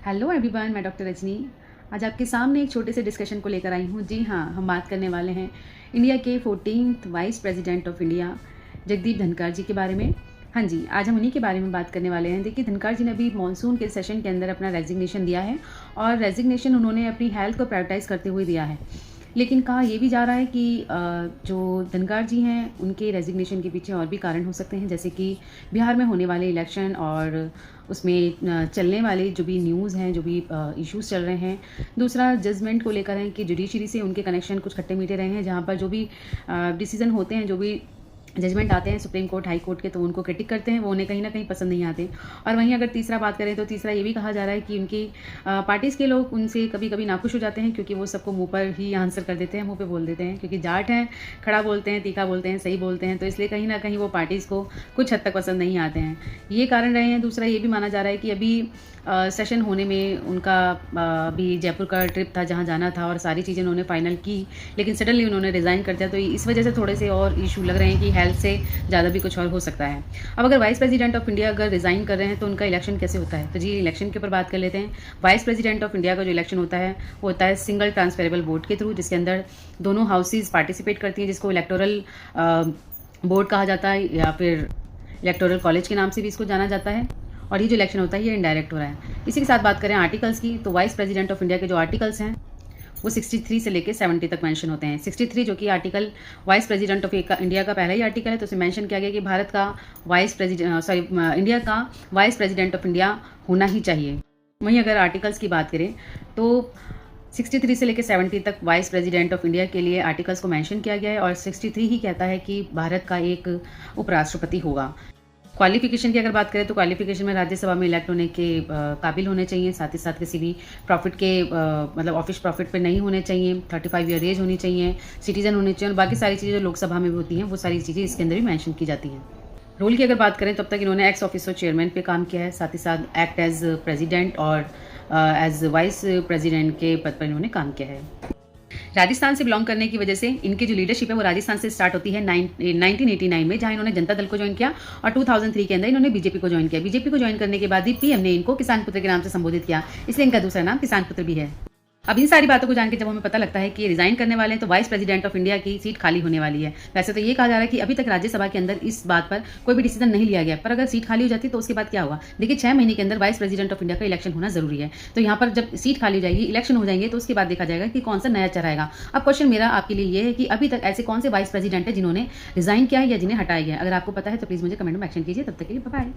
Hello everyone, मैं doctor Rajni. आज आपके सामने एक छोटे से डिस्कशन को लेकर आई हूँ। जी हाँ, हम बात करने वाले हैं इंडिया के 14th vice president of India Jagdeep Dhankhar ji के बारे में। हाँ जी, आज हम उन्हीं के बारे में बात करने वाले हैं। देखिए, धनखड़ जी ने अभी मानसून के सेशन के अंदर अपना रेजिग्नेशन दिया है और रेजिग्नेशन उन्होंने अपनी हेल्थ को प्रायोरिटाइज़ करते हुए दिया है। लेकिन कहा यह भी जा रहा है कि जो धनखड़ जी हैं उनके रेजिग्नेशन के पीछे और भी कारण हो सकते हैं, जैसे कि बिहार में होने वाले इलेक्शन और उसमें चलने वाले जो भी न्यूज़ हैं, जो भी इश्यूज़ चल रहे हैं। दूसरा जजमेंट को लेकर है कि जुडिशरी से उनके कनेक्शन कुछ खट्टे मीठे रहे हैं, जहाँ पर जो भी डिसीज़न होते हैं, जो भी जजमेंट आते हैं सुप्रीम कोर्ट, हाई कोर्ट के, तो उनको क्रिटिक करते हैं, वो उन्हें कहीं ना कहीं पसंद नहीं आते। और वहीं अगर तीसरा बात करें तो तीसरा ये भी कहा जा रहा है कि उनकी पार्टीज़ के लोग उनसे कभी कभी नाखुश हो जाते हैं, क्योंकि वो सबको मुंह पर ही आंसर कर देते हैं, मुंह पे बोल देते हैं, क्योंकि जाट हैं, खड़ा बोलते हैं, तीखा बोलते हैं, सही बोलते हैं, तो इसलिए कहीं ना कहीं वो पार्टीज़ को कुछ हद तक पसंद नहीं आते हैं। ये कारण रहे हैं। दूसरा ये भी माना जा रहा है कि अभी सेशन होने में उनका अभी जयपुर का ट्रिप था, जहाँ जाना था, और सारी चीज़ें उन्होंने फाइनल की, लेकिन सडनली उन्होंने रिज़ाइन कर दिया, तो इस वजह से थोड़े से और इशू लग रहे हैं कि हेल्थ से ज़्यादा भी कुछ और हो सकता है। अब अगर वाइस प्रेसिडेंट ऑफ इंडिया अगर रिज़ाइन कर रहे हैं तो उनका इलेक्शन कैसे होता है, तो जी इलेक्शन के ऊपर बात कर लेते हैं। वाइस प्रेसिडेंट ऑफ इंडिया का जो इलेक्शन होता है वो होता है सिंगल ट्रांसफरेबल वोट के थ्रू, जिसके अंदर दोनों हाउसेज पार्टिसिपेट करती हैं, जिसको इलेक्टोरल बोर्ड कहा जाता है, या फिर इलेक्टोरल कॉलेज के नाम से भी इसको जाना जाता है। और ये जो इलेक्शन होता है ये इनडायरेक्ट हो रहा है। इसी के साथ बात करें आर्टिकल्स की, तो वाइस प्रेसिडेंट ऑफ इंडिया के जो आर्टिकल्स हैं वो 63 से लेकर 70 तक मेंशन होते हैं। 63 जो कि article vice president of India का पहला ही आर्टिकल है, तो उसमें मेंशन किया गया कि भारत का इंडिया का वाइस प्रेसिडेंट ऑफ इंडिया होना ही चाहिए। वहीं अगर आर्टिकल्स की बात करें तो 63 से लेकर 70 तक वाइस प्रेसिडेंट ऑफ इंडिया के लिए आर्टिकल्स को मेंशन किया गया है, और 63 ही कहता है कि भारत का एक उपराष्ट्रपति होगा। क्वालिफिकेशन की अगर बात करें तो क्वालिफिकेशन में राज्यसभा में इलेक्ट होने के काबिल होने चाहिए, साथ ही साथ किसी भी प्रॉफिट के मतलब ऑफिस प्रॉफिट पे नहीं होने चाहिए, 35 ईयर एज होनी चाहिए, सिटीजन होने चाहिए, और बाकी सारी चीज़ें जो लोकसभा में भी होती हैं वो सारी चीज़ें इसके अंदर भी मेंशन की जाती हैं। रोल की अगर बात करें तब तक इन्होंने एक्स ऑफिसर चेयरमैन पे काम किया है, साथ ही साथ एक्ट एज प्रेसिडेंट और एज वाइस प्रेसिडेंट के पद पर इन्होंने काम किया है। राजस्थान से बिलोंग करने की वजह से इनकी जो लीडरशिप है वो राजस्थान से स्टार्ट होती है 1989 में, जहां इन्होंने जनता दल को ज्वाइन किया, और 2003 के अंदर इन्होंने बीजेपी को ज्वाइन किया। बीजेपी को ज्वाइन करने के बाद ही पीएम ने इनको किसान पुत्र के नाम से संबोधित किया, इसलिए इनका दूसरा नाम किसान पुत्र भी है। अब इन सारी बातों को जान के जब हमें पता लगता है कि ये रिजाइन करने वाले हैं, तो वाइस प्रेसिडेंट ऑफ इंडिया की सीट खाली होने वाली है। वैसे तो ये कहा जा रहा है कि अभी तक राज्यसभा के अंदर इस बात पर कोई भी डिसीजन नहीं लिया गया, पर अगर सीट खाली हो जाती तो उसके बाद क्या होगा। देखिए, 6 महीने के अंदर वाइस प्रेसिडेंट ऑफ इंडिया का इलेक्शन होना जरूरी है, तो यहाँ पर जब सीट खाली हो जाएगी, इलेक्शन हो जाएंगे, तो उसके बाद देखा जाएगा कि कौन सा नया चेहरा आएगा। अब क्वेश्चन मेरा आपके लिए ये है कि अभी तक ऐसे कौन से वाइस प्रेसिडेंट है जिन्होंने रिजाइन किया है या जिन्हें हटाया गया। अगर आपको पता है तो प्लीज मुझे कमेंट में एक्शन कीजिए। तब तक के लिए बाय।